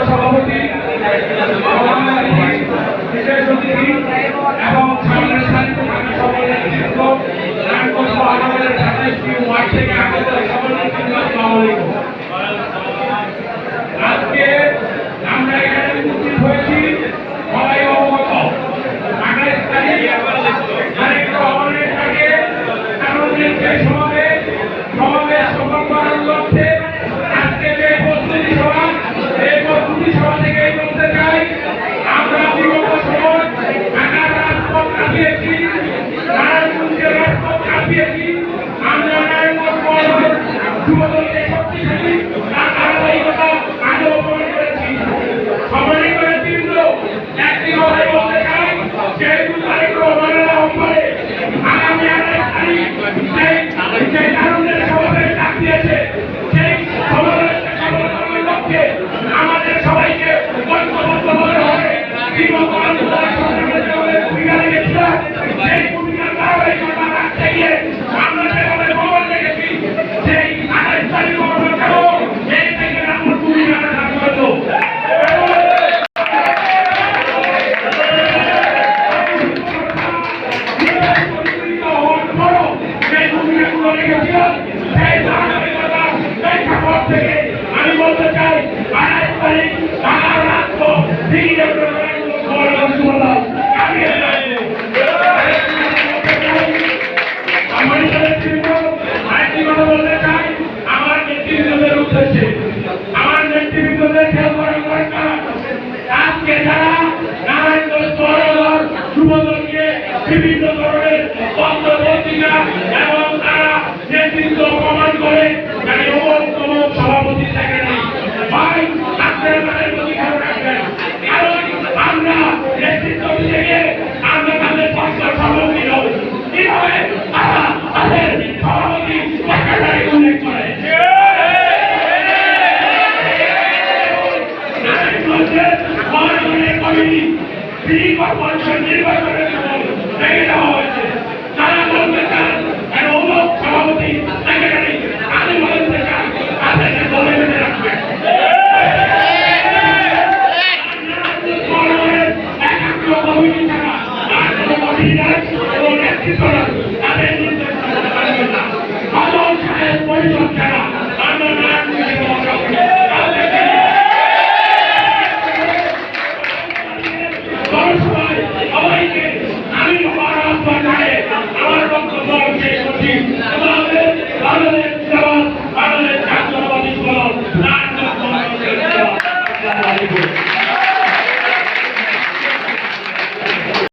সভাপতি বিশেষ অতিথি এবং সামনের সারিতে থাকা সকল নেতৃত্ব আমাদের ওয়ার্ড থেকে আমাদের সকল নেতৃত্ব আসসালামু আলাইকুম। আজকে আমরা এখানে উপস্থিত হয়েছি সবাই অবগত 28 তারিখ আরেকটা অনেক আগে কারণের যে সমাবেশ সফল করার লক্ষ্যে আজকে যে প্রস্তুতি সভা এই প্রস্তুতি সভা থেকে বলতে চাই আমরা বিগত সময় ঢাকার রাজপথ কাটিয়েছি, নারায়ণগঞ্জের রাজপথ কাটিয়েছি, আমরা নারায়ণগঞ্জ যুবদলকে শক্তিশালী তার ধারাবাহিকতা আজও প্রমাণ করেছি। সবাই করে তীব্র একটি কথাই বলতে চাই যেহেতু তারেক রহমানের আহ্বানে আগামী 28 তারিখ সেই কারণের সমাবেশ ডাক দিয়েছে, সেই সমাবেশটা সফল করার লক্ষ্যে আমাদের সবাইকে ঐক্যবদ্ধ হতে হবে। বিগত আন্দোলন সংগ্রামে যেভাবে ভূমিকা রেখেছিলাম সেই ভূমিকার ধারাবাহিকতা রাখতে গিয়ে আমরা যেভাবে প্রমাণ রেখেছি সেই 28 তারিখ প্রমাণ এই থেকে আমার ভূমিকাটা থাকতে হতো। আমি বলতে চাই 28 তারিখ ঢাকার রাজপথ আরেকটি কথা বলতে চাই আমার নেতৃবৃন্দের উদ্দেশ্যে, আমার নেতৃবৃন্দদের খেয়াল করার দরকার আজকে যারা নারায়ণগঞ্জ যুবদলকে বিভিন্ন ধরনের পত্র পত্রিকা এবং তারা নেতৃত্ব প্রমাণ করে সভাপতি সেক্রেটারি ভাই আপনারা তাদের প্রতি খেয়াল রাখবেন, কারণ আমরা নেতৃত্ব থেকে আমরা তাদের পক্ষে সভাপতি হব। কিভাবে তারা তাদের সভাপতি সেক্রেটারি উল্লেখ করে নারায়ণগঞ্জের মহানগরের কমিটি সিটি কর্পোরেশন নির্বাচনের জন্য ভেঙে দেওয়া হয়েছে। তারা বলতে চান অমুক সভাপতি সেক্রেটারি আমি বলতে চাই তাদেরকে দলে বেঁধে রাখবেন। একাত্র কমিটি ছাড়া আর কোনো কমিটি নাই।